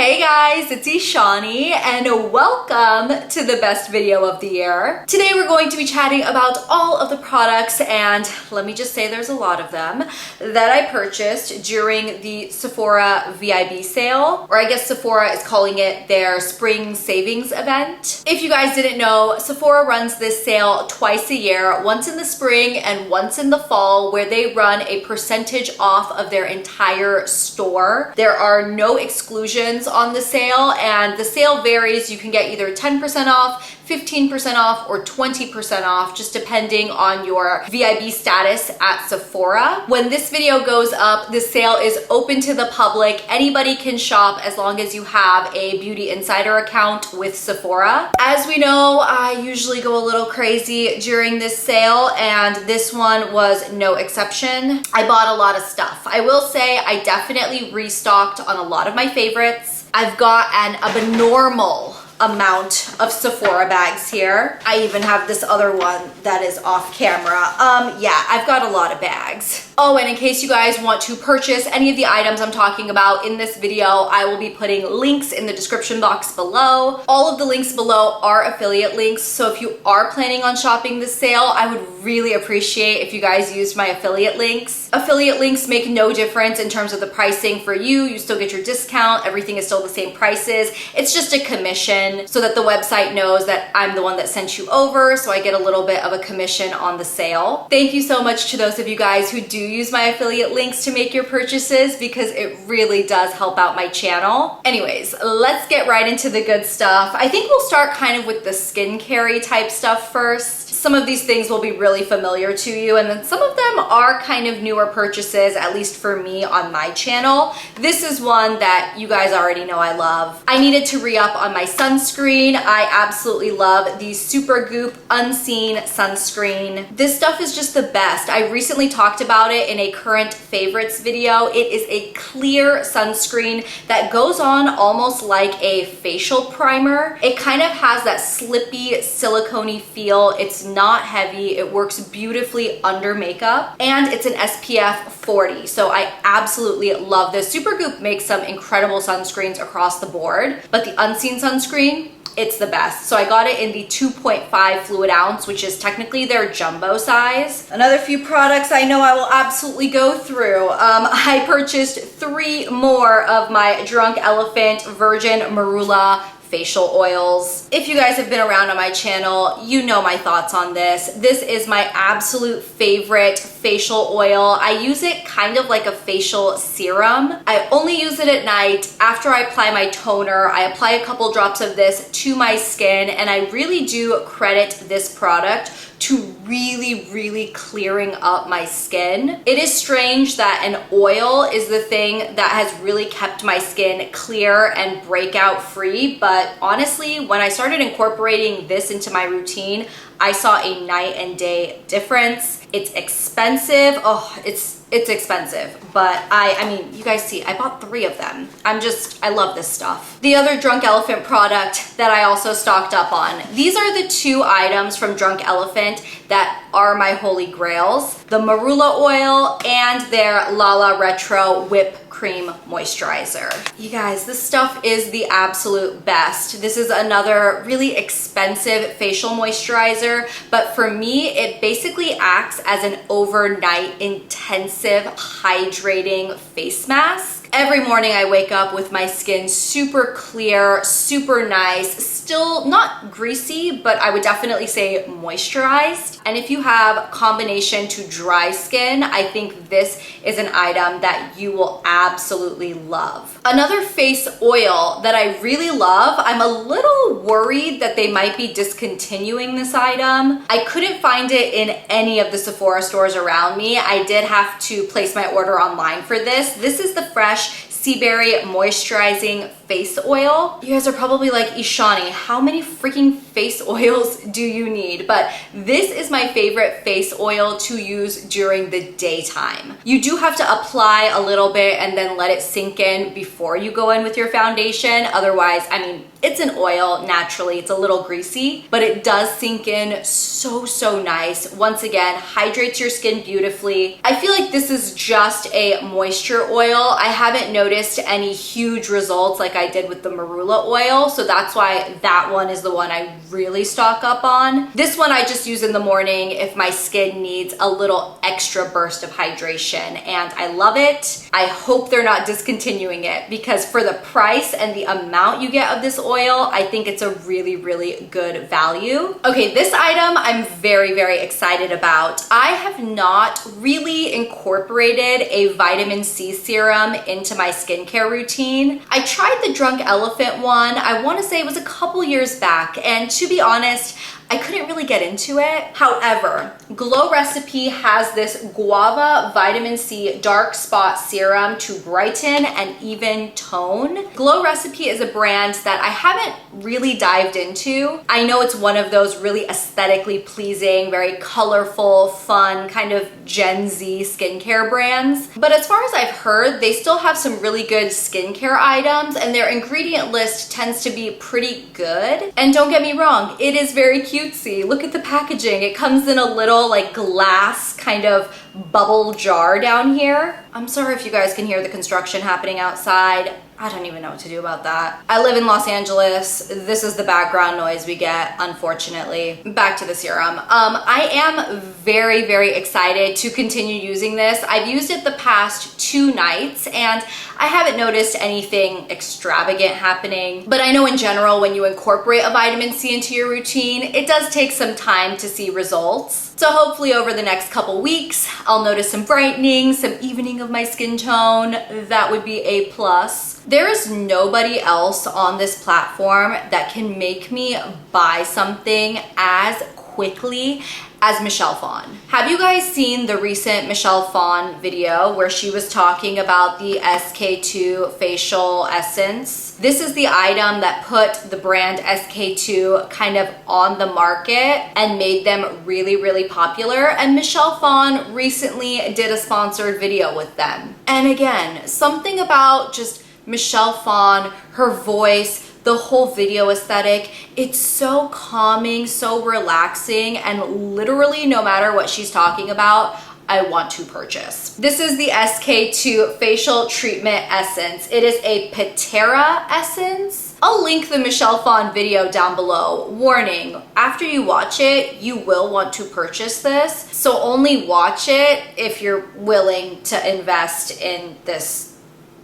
Hey guys, it's Eshani and welcome to the best video of the year. Today we're going to be chatting about all of the products, and let me just say there's a lot of them, that I purchased during the Sephora VIB sale, or I guess Sephora is calling it their spring savings event. If you guys didn't know, Sephora runs this sale twice a year, once in the spring and once in the fall, where they run a percentage off of their entire store. There are no exclusions on the sale, and the sale varies. You can get either 10% off, 15% off, or 20% off, just depending on your VIB status at Sephora. When this video goes up, the sale is open to the public. Anybody can shop as long as you have a Beauty Insider account with Sephora. As we know, I usually go a little crazy during this sale, and this one was no exception. I bought a lot of stuff. I will say I definitely restocked on a lot of my favorites. I've got an abnormal amount of Sephora bags here. I even have this other one that is off camera. Yeah, I've got a lot of bags. Oh, and in case you guys want to purchase any of the items I'm talking about in this video, I will be putting links in the description box below. All of the links below are affiliate links, so if you are planning on shopping this sale, I would really appreciate if you guys used my affiliate links. Affiliate links make no difference in terms of the pricing for you. You still get your discount. Everything is still the same prices. It's just a commission so that the website knows that I'm the one that sent you over, so I get a little bit of a commission on the sale. Thank you so much to those of you guys who do use my affiliate links to make your purchases, because it really does help out my channel. Anyways, let's get right into the good stuff. I think we'll start kind of with the skincare type stuff first. Some of these things will be really familiar to you, and then some of them are kind of newer purchases, at least for me on my channel. This is one that you guys already know I love. I needed to re-up on my sunscreen. I absolutely love the Supergoop Unseen Sunscreen. This stuff is just the best. I recently talked about it in a current favorites video. It is a clear sunscreen that goes on almost like a facial primer. It kind of has that slippy, silicone-y feel. It's not heavy. It works beautifully under makeup, and it's an SPF 40. So I absolutely love this. Supergoop makes some incredible sunscreens across the board, but the Unseen sunscreen, it's the best. So I got it in the 2.5 fluid ounce, which is technically their jumbo size. Another few products I know I will absolutely go through. I purchased 3 more of my Drunk Elephant Virgin Marula facial oils. If you guys have been around on my channel, you know my thoughts on this. This is my absolute favorite facial oil. I use it kind of like a facial serum. I only use it at night. After I apply my toner, I apply a couple drops of this to my skin, and I really do credit this product to really clearing up my skin. It is strange that an oil is the thing that has really kept my skin clear and breakout free, but honestly, when I started incorporating this into my routine, I saw a night and day difference. It's expensive. Oh, it's expensive, but I mean, you guys see, I bought 3 of them. I love this stuff. The other Drunk Elephant product that I also stocked up on. These are the 2 items from Drunk Elephant that are my holy grails. The Marula oil and their Lala Retro Whip Cream Moisturizer. You guys, this stuff is the absolute best. This is another really expensive facial moisturizer, but for me, it basically acts as an overnight intensive hydrating face mask. Every morning I wake up with my skin super clear, super nice, still not greasy, but I would definitely say moisturized. And if you have combination to dry skin, I think this is an item that you will absolutely love. Another face oil that I really love, I'm a little worried that they might be discontinuing this item. I couldn't find it in any of the Sephora stores around me. I did have to place my order online for this. This is the Fresh Sea Berry Moisturizing Face Oil. You guys are probably like, Eshani, how many freaking face oils do you need? But this is my favorite face oil to use during the daytime. You do have to apply a little bit and then let it sink in before you go in with your foundation. Otherwise, I mean, it's an oil naturally, it's a little greasy, but it does sink in so nice. Once again, hydrates your skin beautifully. I feel like this is just a moisture oil. I haven't noticed noticed any huge results like I did with the marula oil, so that's why that one is the one I really stock up on. This one I just use in the morning if my skin needs a little extra burst of hydration, and I love it. I hope they're not discontinuing it, because for the price and the amount you get of this oil, I think it's a really, really good value. Okay, this item I'm very, very excited about. I have not really incorporated a vitamin C serum into my skincare routine. I tried the Drunk Elephant one, I want to say it was a couple years back, and to be honest, I couldn't really get into it. However, Glow Recipe has this Guava Vitamin C Dark Spot Serum to brighten and even tone. Glow Recipe is a brand that I haven't really dived into. I know it's one of those really aesthetically pleasing, very colorful, fun, kind of Gen Z skincare brands. But as far as I've heard, they still have some really good skincare items, and their ingredient list tends to be pretty good. And don't get me wrong, it is very cutesy. Look at the packaging. It comes in a little like glass kind of bubble jar down here. I'm sorry if you guys can hear the construction happening outside. I don't even know what to do about that. I live in Los Angeles. This is the background noise we get, unfortunately. Back to the serum. I am very, very excited to continue using this. I've used it the past 2 nights and I haven't noticed anything extravagant happening. But I know in general, when you incorporate a vitamin C into your routine, it does take some time to see results. So hopefully over the next couple weeks, I'll notice some brightening, some evening of my skin tone. That would be a plus. There is nobody else on this platform that can make me buy something as quickly as Michelle Phan. Have you guys seen the recent Michelle Phan video where she was talking about the SK2 facial essence? This is the item that put the brand SK2 kind of on the market and made them really, really popular. And Michelle Phan recently did a sponsored video with them. And again, something about just Michelle Phan, her voice, the whole video aesthetic, it's so calming, so relaxing, and literally no matter what she's talking about, I want to purchase. This is the SK2 Facial Treatment Essence. It is a Patera essence. I'll link the Michelle Phan video down below. Warning, after you watch it, you will want to purchase this. So only watch it if you're willing to invest in this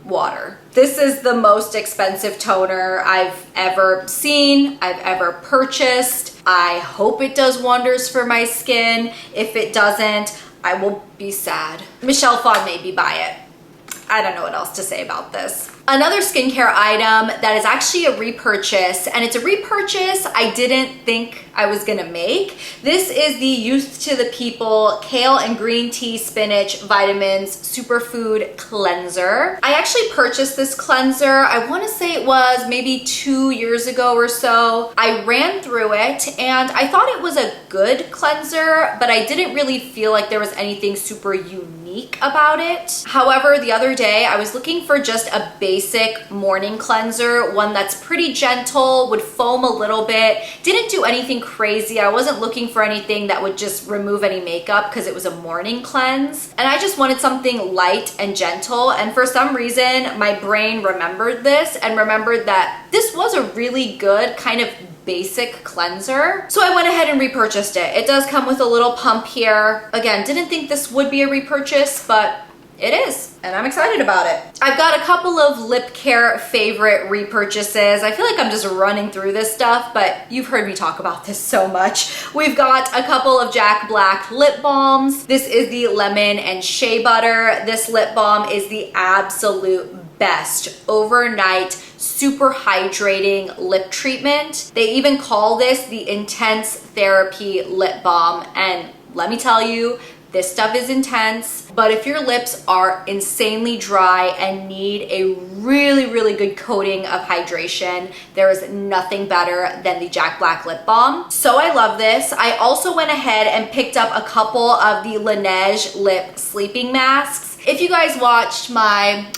water. This is the most expensive toner I've ever seen, I've ever purchased. I hope it does wonders for my skin. If it doesn't, I will be sad. Michelle Phan made me buy it. I don't know what else to say about this. Another skincare item that is actually a repurchase, and it's a repurchase I didn't think I was gonna make. This is the Youth to the People Kale and Green Tea Spinach Vitamins Superfood Cleanser. I actually purchased this cleanser, I wanna say it was maybe 2 years ago or so. I ran through it and I thought it was a good cleanser, but I didn't really feel like there was anything super unique about it. However, the other day I was looking for just a basic morning cleanser, one that's pretty gentle, would foam a little bit, didn't do anything crazy. I wasn't looking for anything that would just remove any makeup because it was a morning cleanse. And I just wanted something light and gentle. And for some reason, my brain remembered this and remembered that this was a really good kind of basic cleanser. So I went ahead and repurchased it. It does come with a little pump here. Again, didn't think this would be a repurchase, but it is, and I'm excited about it. I've got a couple of lip care favorite repurchases. I feel like I'm just running through this stuff, but you've heard me talk about this so much. We've got a couple of Jack Black lip balms. This is the Lemon and Shea Butter. This lip balm is the absolute best overnight super hydrating lip treatment. They even call this the Intense Therapy Lip Balm, and let me tell you, this stuff is intense, but if your lips are insanely dry and need a really, really good coating of hydration, there is nothing better than the Jack Black Lip Balm. So I love this. I also went ahead and picked up a couple of the Laneige Lip Sleeping Masks. If you guys watched my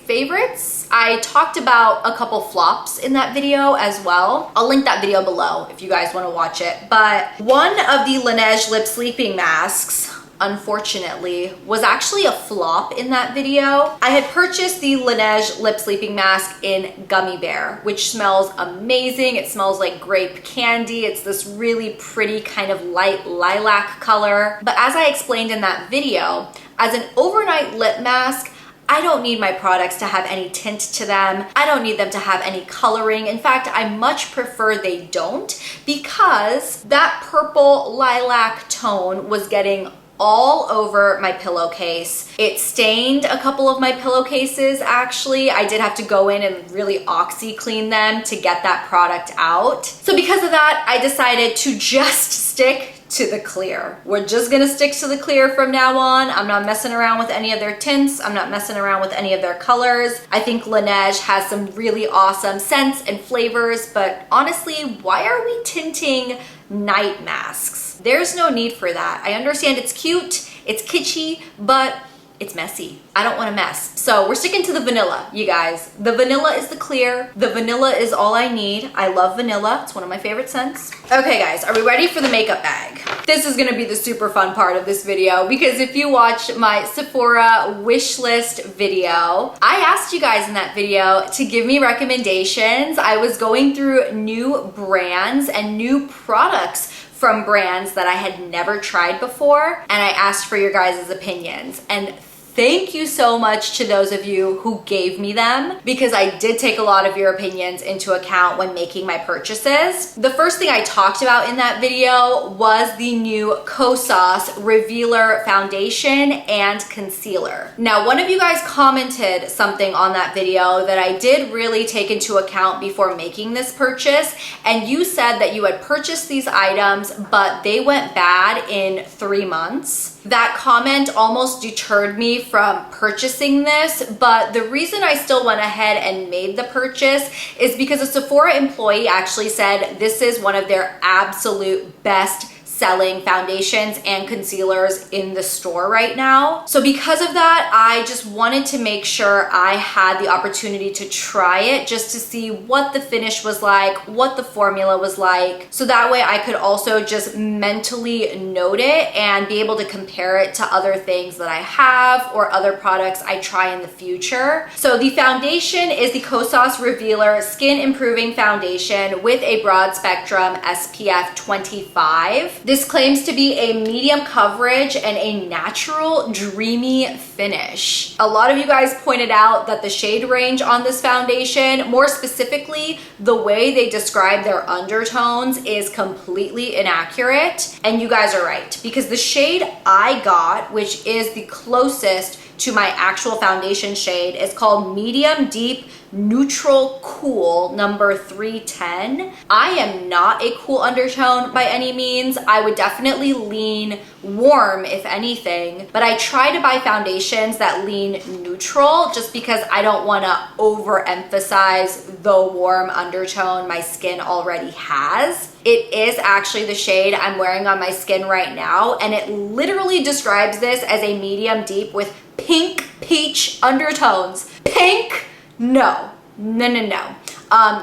favorites? I talked about a couple flops in that video as well. I'll link that video below if you guys want to watch it. But one of the Laneige Lip Sleeping Masks, unfortunately, was actually a flop in that video. I had purchased the Laneige Lip Sleeping Mask in Gummy Bear, which smells amazing. It smells like grape candy. It's this really pretty kind of light lilac color. But as I explained in that video, as an overnight lip mask, I don't need my products to have any tint to them. I don't need them to have any coloring. In fact, I much prefer they don't, because that purple lilac tone was getting all over my pillowcase. It stained a couple of my pillowcases actually. I did have to go in and really oxy clean them to get that product out. So because of that, I decided to just stick to the clear. We're just gonna stick to the clear from now on. I'm not messing around with any of their tints. I'm not messing around with any of their colors. I think Laneige has some really awesome scents and flavors, but honestly, why are we tinting night masks? There's no need for that. I understand it's cute, it's kitschy, but it's messy. I don't want to mess. So we're sticking to the vanilla, you guys. The vanilla is the clear. The vanilla is all I need. I love vanilla. It's one of my favorite scents. Okay guys, are we ready for the makeup bag? This is gonna be the super fun part of this video, because if you watch my Sephora wish list video, I asked you guys in that video to give me recommendations. I was going through new brands and new products from brands that I had never tried before, and I asked for your guys' opinions. And thank you so much to those of you who gave me them, because I did take a lot of your opinions into account when making my purchases. The first thing I talked about in that video was the new Kosas Revealer Foundation and Concealer. Now, one of you guys commented something on that video that I did really take into account before making this purchase, and you said that you had purchased these items, but they went bad in 3 months. That comment almost deterred me from purchasing this, but the reason I still went ahead and made the purchase is because a Sephora employee actually said this is one of their absolute best selling foundations and concealers in the store right now. So because of that, I just wanted to make sure I had the opportunity to try it, just to see what the finish was like, what the formula was like. So that way I could also just mentally note it and be able to compare it to other things that I have or other products I try in the future. So the foundation is the Kosas Revealer Skin Improving Foundation with a broad spectrum SPF 25. This claims to be a medium coverage and a natural, dreamy finish. A lot of you guys pointed out that the shade range on this foundation, more specifically, the way they describe their undertones, is completely inaccurate. And you guys are right, because the shade I got, which is the closest to my actual foundation shade, is called Medium Deep Neutral Cool number 310. I am not a cool undertone by any means. I would definitely lean warm if anything, but I try to buy foundations that lean neutral just because I don't want to overemphasize the warm undertone my skin already has. It is actually the shade I'm wearing on my skin right now, and it literally describes this as a medium deep with pink peach undertones. Pink? No.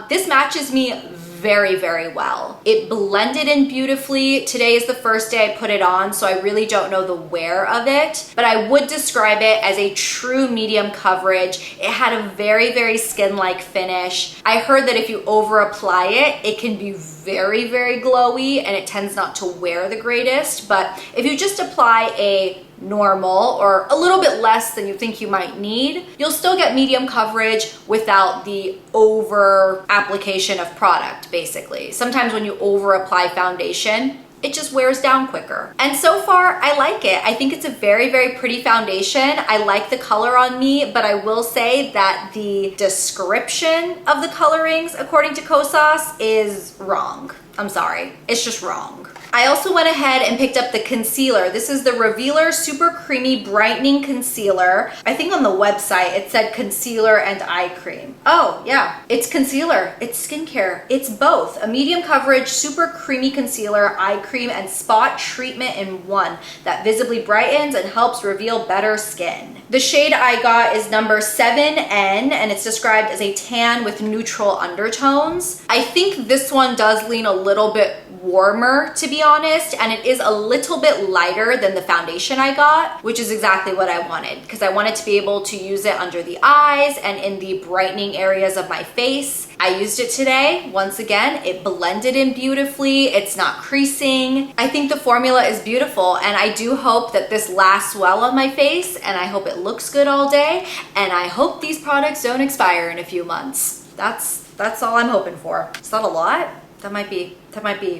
This matches me very, very well. It blended in beautifully. Today is the first day I put it on, so I really don't know the wear of it, but I would describe it as a true medium coverage. It had a very, very skin-like finish. I heard that if you over apply it, it can be very, very glowy and it tends not to wear the greatest, but if you just apply a normal or a little bit less than you think you might need, you'll still get medium coverage without the over application of product, basically. Sometimes when you over apply foundation, it just wears down quicker. And so far, I like it. I think it's a very, very pretty foundation. I like the color on me, but I will say that the description of the colorings, according to Kosas, is wrong. I'm sorry, it's just wrong. I also went ahead and picked up the concealer. This is the Revealer Super Creamy Brightening Concealer. I think on the website it said concealer and eye cream. Oh yeah, it's concealer, it's skincare, it's both. A medium coverage, super creamy concealer, eye cream, and spot treatment in one that visibly brightens and helps reveal better skin. The shade I got is number 7N, and it's described as a tan with neutral undertones. I think this one does lean a little bit warmer, to be honest, and it is a little bit lighter than the foundation I got, which is exactly what I wanted, because I wanted to be able to use it under the eyes and in the brightening areas of my face. I used it today. Once again, it blended in beautifully. It's not creasing. I think the formula is beautiful, and I do hope that this lasts well on my face, and I hope it looks good all day, and I hope these products don't expire in a few months. That's all I'm hoping for. Is that a lot? That might be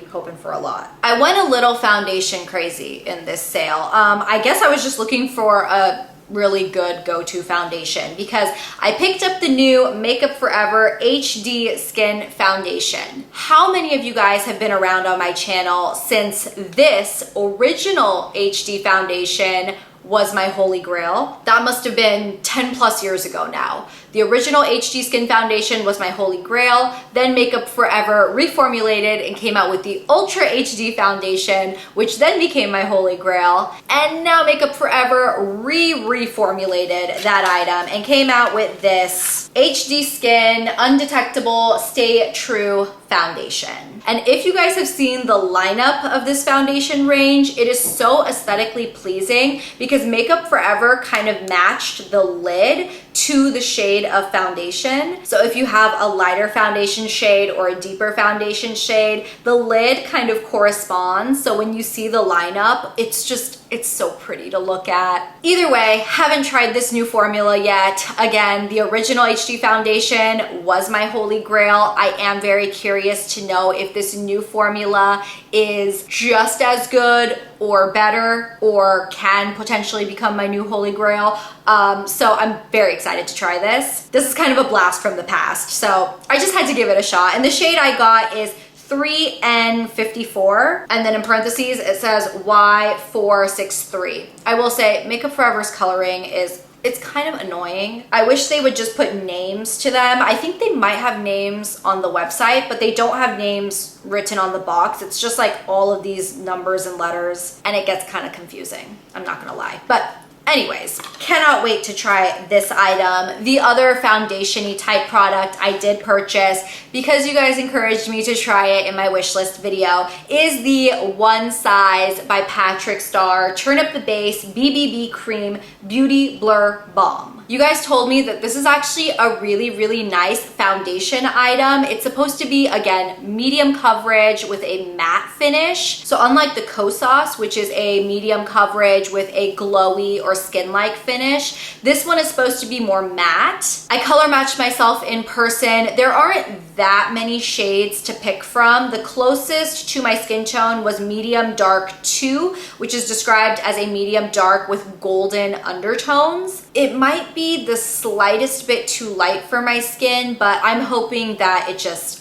hoping for a lot. I went a little foundation crazy in this sale. I guess I was just looking for a really good go-to foundation because I picked up the new Makeup Forever HD Skin Foundation. How many of you guys have been around on my channel since this original HD foundation was my holy grail? That must have been 10 plus years ago now. The original HD Skin Foundation was my holy grail. Then Makeup Forever reformulated and came out with the Ultra HD Foundation, which then became my holy grail. And now Makeup Forever reformulated that item and came out with this HD Skin Undetectable Stay True Foundation. And if you guys have seen the lineup of this foundation range, it is so aesthetically pleasing because Makeup Forever kind of matched the lid to the shade of foundation. So if you have a lighter foundation shade or a deeper foundation shade, the lid kind of corresponds. So when you see the lineup, it's so pretty to look at. Either way, haven't tried this new formula yet. Again, the original HD foundation was my holy grail. I am very curious to know if this new formula is just as good or better or can potentially become my new holy grail. So I'm very excited to try this. This is kind of a blast from the past, so I just had to give it a shot. And the shade I got is 3N54, and then in parentheses it says Y463. I will say Makeup Forever's coloring it's kind of annoying. I wish they would just put names to them. I think they might have names on the website, but they don't have names written on the box. It's just like all of these numbers and letters, and it gets kind of confusing. I'm not gonna lie. But anyways, cannot wait to try this item. The other foundation-y type product I did purchase because you guys encouraged me to try it in my wish list video is the One Size by Patrick Starrr Turn Up the Base BBB Cream Beauty Blur Balm. You guys told me that this is actually a really, really nice foundation item. It's supposed to be, again, medium coverage with a matte finish. So unlike the Kosas, which is a medium coverage with a glowy or skin-like finish, this one is supposed to be more matte. I color matched myself in person. There aren't that many shades to pick from. The closest to my skin tone was medium dark 2, which is described as a medium dark with golden undertones. It might be the slightest bit too light for my skin, but I'm hoping that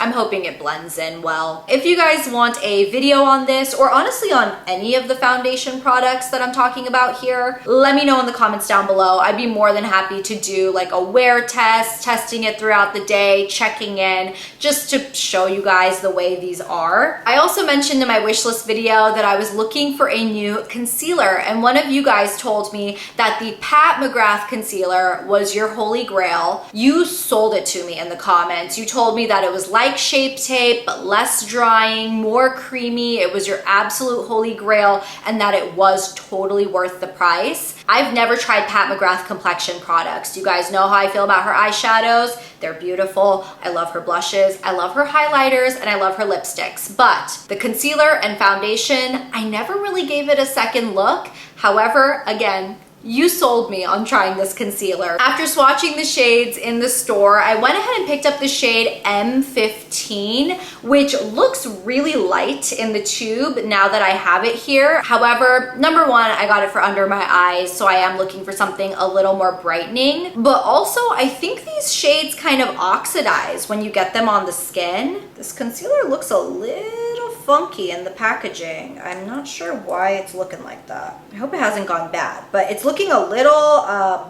I'm hoping it blends in well. If you guys want a video on this, or honestly on any of the foundation products that I'm talking about here, let me know in the comments down below. I'd be more than happy to do like a wear test, testing it throughout the day, checking in, just to show you guys the way these are. I also mentioned in my wishlist video that I was looking for a new concealer, and one of you guys told me that the Pat McGrath concealer was your holy grail. You sold it to me in the comments. You told me that it was like Shape Tape, but less drying, more creamy. It was your absolute holy grail, and that it was totally worth the price. I've never tried Pat McGrath complexion products. You guys know how I feel about her eyeshadows. They're beautiful. I love her blushes. I love her highlighters, and I love her lipsticks. But the concealer and foundation, I never really gave it a second look. However, again, you sold me on trying this concealer. After swatching the shades in the store, I went ahead and picked up the shade M15, which looks really light in the tube now that I have it here. However, number one, I got it for under my eyes, so I am looking for something a little more brightening. But also, I think these shades kind of oxidize when you get them on the skin. This concealer looks a little funky in the packaging. I'm not sure why it's looking like that. I hope it hasn't gone bad, but it's looking a little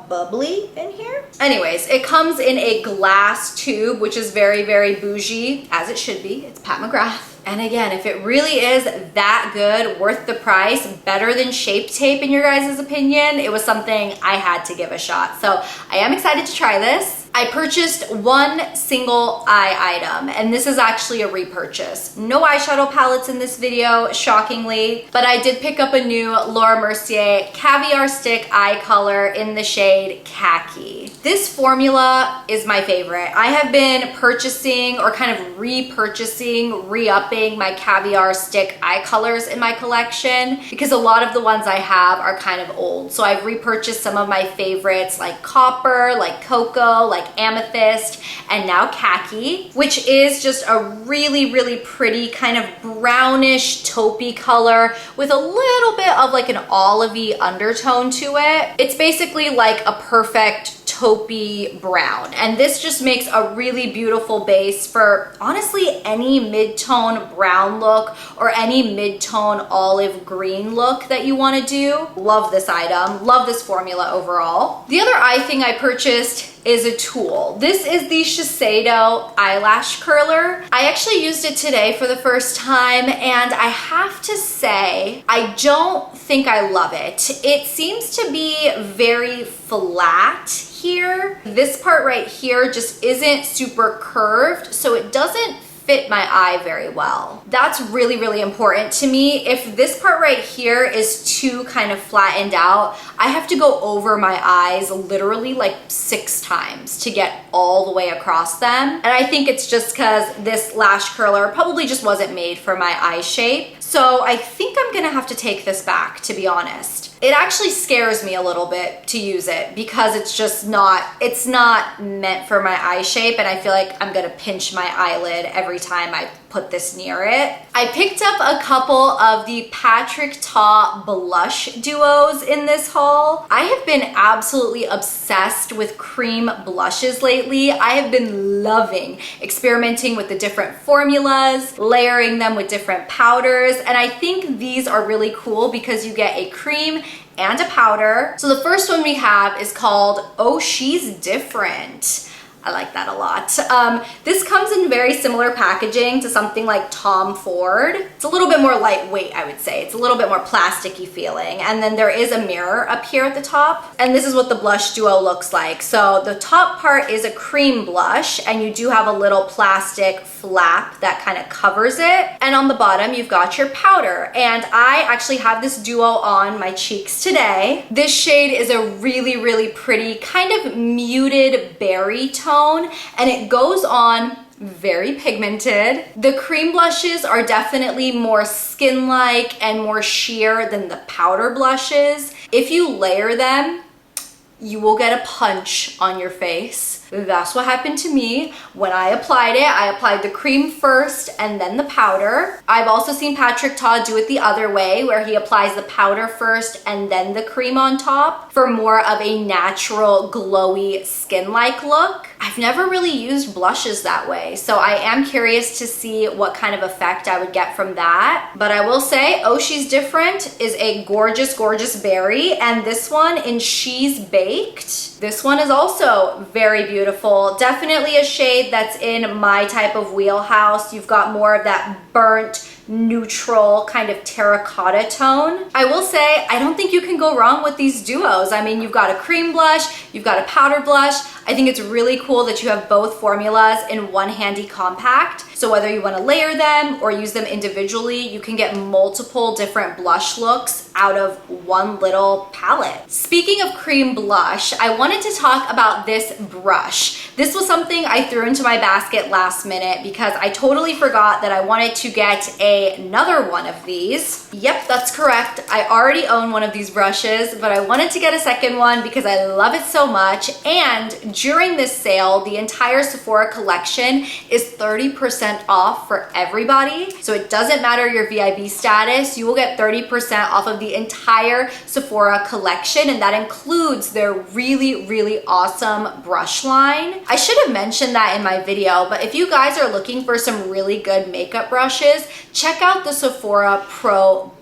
bubbly in here. Anyways, it comes in a glass tube, which is very, very bougie, as it should be. It's Pat McGrath. And again, if it really is that good, worth the price, better than Shape Tape in your guys' opinion, it was something I had to give a shot. So I am excited to try this. I purchased one single eye item, and this is actually a repurchase. No eyeshadow palettes in this video, shockingly, but I did pick up a new Laura Mercier Caviar Stick eye color in the shade Khaki. This formula is my favorite. I have been purchasing or kind of repurchasing, re-upping my Caviar Stick eye colors in my collection because a lot of the ones I have are kind of old. So I've repurchased some of my favorites like Copper, like Cocoa, like Amethyst, and now Khaki, which is just a really, really pretty kind of brownish taupey color with a little bit of like an olivey undertone to it. It's basically like a perfect taupey brown, and this just makes a really beautiful base for honestly any mid-tone brown look or any mid-tone olive green look that you want to do. Love this item, love this formula overall. The other eye thing I purchased is a tool. This is the Shiseido eyelash curler. I actually used it today for the first time, and I have to say, I don't think I love it. It seems to be very flat here. This part right here just isn't super curved, so it doesn't fit my eye very well. That's really, really important to me. If this part right here is too kind of flattened out, I have to go over my eyes literally like 6 times to get all the way across them. And I think it's just because this lash curler probably just wasn't made for my eye shape. So I think I'm gonna have to take this back, to be honest. It actually scares me a little bit to use it because it's not meant for my eye shape, and I feel like I'm gonna pinch my eyelid every time I put this near it. I picked up a couple of the Patrick Ta blush duos in this haul. I have been absolutely obsessed with cream blushes lately. I have been loving experimenting with the different formulas, layering them with different powders, and I think these are really cool because you get a cream and a powder. So the first one we have is called Oh She's Different. I like that a lot. This comes in very similar packaging to something like Tom Ford. It's a little bit more lightweight, I would say. It's a little bit more plasticky feeling. And then there is a mirror up here at the top. And this is what the blush duo looks like. So the top part is a cream blush, and you do have a little plastic flap that kind of covers it. And on the bottom, you've got your powder. And I actually have this duo on my cheeks today. This shade is a really, really pretty kind of muted berry tone, and it goes on very pigmented. The cream blushes are definitely more skin-like and more sheer than the powder blushes. If you layer them, you will get a punch on your face. That's what happened to me when I applied it. I applied the cream first and then the powder. I've also seen Patrick Ta do it the other way, where he applies the powder first and then the cream on top for more of a natural, glowy, skin-like look. I've never really used blushes that way, so I am curious to see what kind of effect I would get from that. But I will say, Oh She's Different is a gorgeous, gorgeous berry, and this one in She's Baked. This one is also very beautiful. Definitely a shade that's in my type of wheelhouse. You've got more of that burnt, neutral kind of terracotta tone. I will say, I don't think you can go wrong with these duos. I mean, you've got a cream blush, you've got a powder blush. I think it's really cool that you have both formulas in one handy compact. So whether you want to layer them or use them individually, you can get multiple different blush looks out of one little palette. Speaking of cream blush, I wanted to talk about this brush. This was something I threw into my basket last minute because I totally forgot that I wanted to get another one of these. Yep, that's correct. I already own one of these brushes, but I wanted to get a second one because I love it so much. And during this sale, the entire Sephora collection is 30% off for everybody. So it doesn't matter your VIB status, you will get 30% off of the entire Sephora collection, and that includes their really, really awesome brush line. I should have mentioned that in my video, but if you guys are looking for some really good makeup brushes, check out the Sephora Pro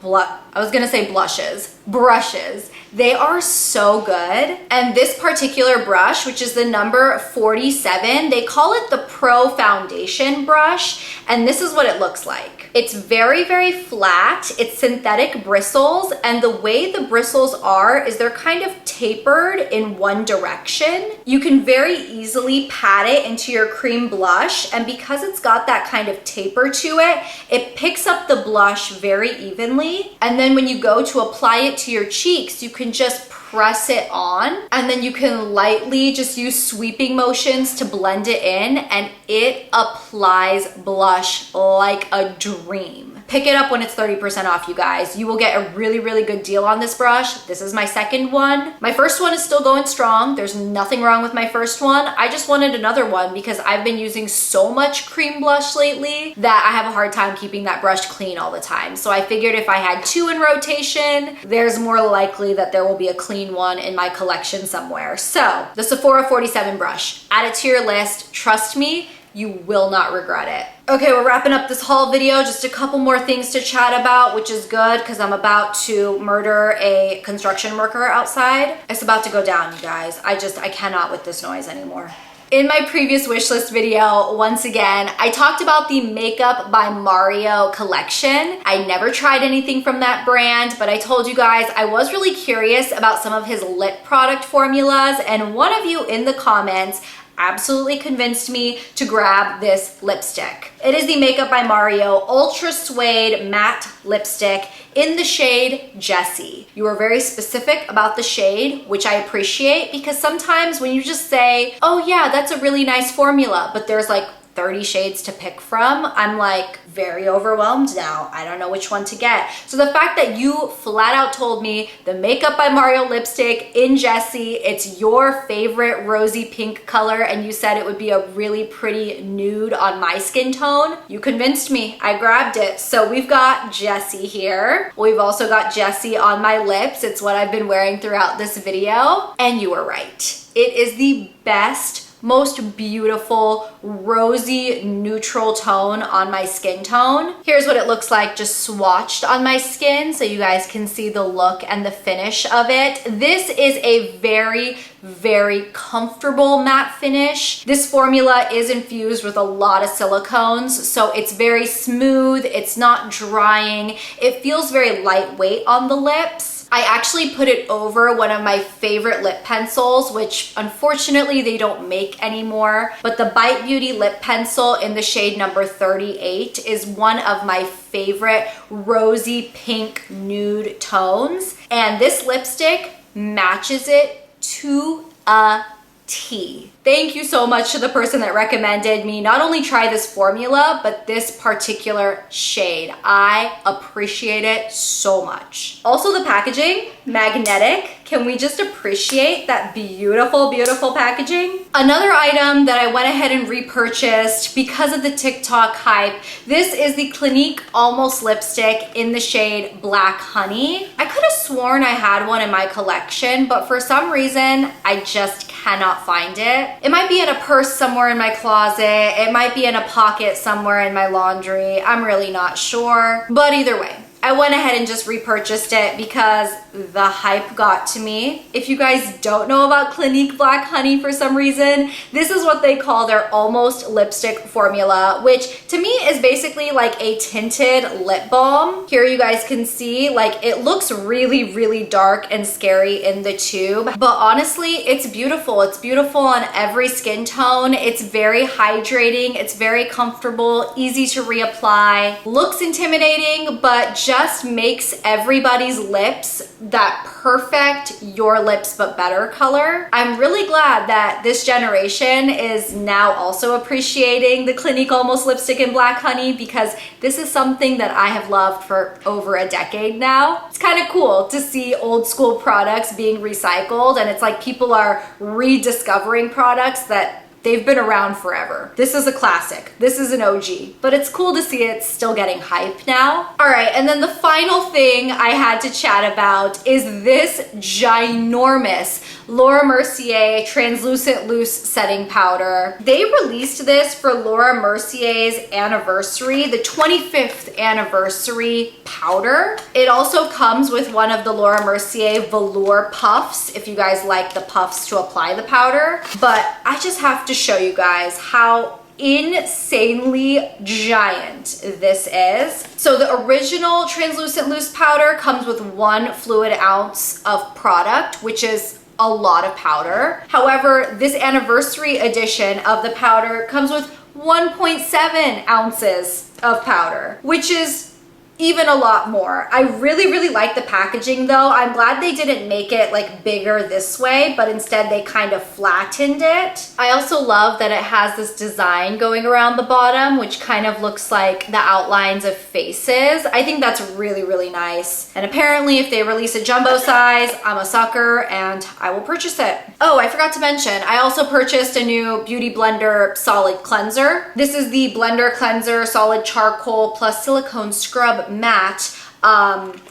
brushes. They are so good. And this particular brush, which is the number 47, they call it the Pro Foundation brush. And this is what it looks like. It's very, very flat. It's synthetic bristles. And the way the bristles are is they're kind of tapered in one direction. You can very easily pat it into your cream blush. And because it's got that kind of taper to it, it picks up the blush very evenly. And then when you go to apply it to your cheeks, you can just press it on, and then you can lightly just use sweeping motions to blend it in, and it applies blush like a dream. Pick it up when it's 30% off, you guys. You will get a really, really good deal on this brush. This is my second one. My first one is still going strong. There's nothing wrong with my first one. I just wanted another one because I've been using so much cream blush lately that I have a hard time keeping that brush clean all the time. So I figured if I had two in rotation, there's more likely that there will be a clean one in my collection somewhere. So the Sephora 47 brush, add it to your list. Trust me, you will not regret it. Okay, we're wrapping up this haul video. Just a couple more things to chat about, which is good because I'm about to murder a construction worker outside. It's about to go down, you guys. I cannot with this noise anymore. In my previous wishlist video, once again, I talked about the Makeup by Mario collection. I never tried anything from that brand, but I told you guys I was really curious about some of his lip product formulas, and one of you in the comments absolutely convinced me to grab this lipstick. It is the Makeup by Mario Ultra Suede Matte Lipstick in the shade Jessie. You are very specific about the shade, which I appreciate, because sometimes when you just say, oh yeah, that's a really nice formula, but there's like 30 shades to pick from, I'm like very overwhelmed now. I don't know which one to get. So the fact that you flat out told me the Makeup by Mario lipstick in Jessie, it's your favorite rosy pink color, and you said it would be a really pretty nude on my skin tone, you convinced me. I grabbed it. So we've got Jessie here. We've also got Jessie on my lips. It's what I've been wearing throughout this video. And you were right. It is the best, most beautiful rosy neutral tone on my skin tone. Here's what it looks like just swatched on my skin so you guys can see the look and the finish of it. This is a very, very comfortable matte finish. This formula is infused with a lot of silicones, so it's very smooth, it's not drying, it feels very lightweight on the lips. I actually put it over one of my favorite lip pencils, which unfortunately they don't make anymore, but the Bite Beauty lip pencil in the shade number 38 is one of my favorite rosy pink nude tones, and this lipstick matches it to a T. Thank you so much to the person that recommended me not only try this formula, but this particular shade. I appreciate it so much. Also the packaging, magnetic. Can we just appreciate that beautiful, beautiful packaging? Another item that I went ahead and repurchased because of the TikTok hype, this is the Clinique Almost Lipstick in the shade Black Honey. I could have sworn I had one in my collection, but for some reason, I just cannot find it. It might be in a purse somewhere in my closet. It might be in a pocket somewhere in my laundry. I'm really not sure. But either way, I went ahead and just repurchased it because the hype got to me. If you guys don't know about Clinique Black Honey for some reason, this is what they call their almost lipstick formula, which to me is basically like a tinted lip balm. Here you guys can see, like, it looks really, really dark and scary in the tube, but honestly, it's beautiful. It's beautiful on every skin tone. It's very hydrating. It's very comfortable, easy to reapply, looks intimidating, but just makes everybody's lips that perfect your lips but better color. I'm really glad that this generation is now also appreciating the Clinique Almost Lipstick in Black Honey, because this is something that I have loved for over a decade now. It's kind of cool to see old school products being recycled, and it's like people are rediscovering products that They've been around forever. This is a classic. This is an OG, but it's cool to see it still getting hype now. All right, and then the final thing I had to chat about is this ginormous Laura Mercier Translucent Loose Setting Powder. They released this for Laura Mercier's anniversary, the 25th anniversary powder. It also comes with one of the Laura Mercier velour puffs, if you guys like the puffs to apply the powder. But I just have to show you guys how insanely giant this is. So the original translucent loose powder comes with 1 fluid ounce of product, which is a lot of powder. However, this anniversary edition of the powder comes with 1.7 ounces of powder, which is even a lot more. I really like the packaging though. I'm glad they didn't make it like bigger this way, but instead they kind of flattened it. I also love that it has this design going around the bottom, which kind of looks like the outlines of faces. I think that's really nice. And apparently if they release a jumbo size, I'm a sucker and I will purchase it. Oh, I forgot to mention, I also purchased a new BeautyBlender solid cleanser. This is the Blender Cleanser Solid Charcoal plus Silicone Scrub Matte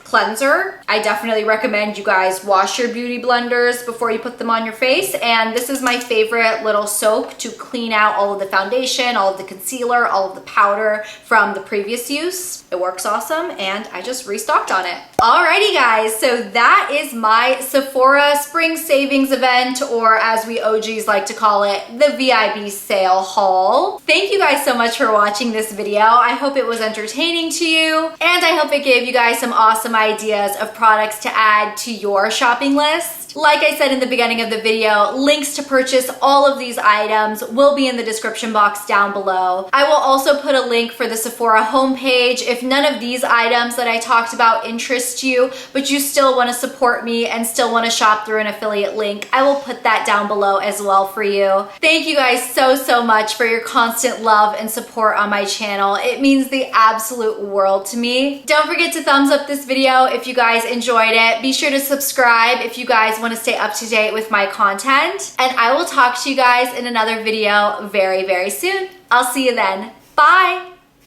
cleanser. I definitely recommend you guys wash your beauty blenders before you put them on your face, and this is my favorite little soap to clean out all of the foundation, all of the concealer, all of the powder from the previous use. It works awesome and I just restocked on it. Alrighty guys, so that is my Sephora spring savings event, or as we OGs like to call it, the VIB sale haul. Thank you guys so much for watching this video. I hope it was entertaining to you, and I hope it gave you guys some awesome ideas of products to add to your shopping list. Like I said in the beginning of the video, links to purchase all of these items will be in the description box down below. I will also put a link for the Sephora homepage if none of these items that I talked about interest you, but you still want to support me and still want to shop through an affiliate link. I will put that down below as well for you. Thank you guys so much for your constant love and support on my channel. It means the absolute world to me. Don't forget to thumbs up this video if you guys enjoyed it. Be sure to subscribe if you guys want to stay up to date with my content, and I will talk to you guys in another video very soon. I'll see you then. Bye!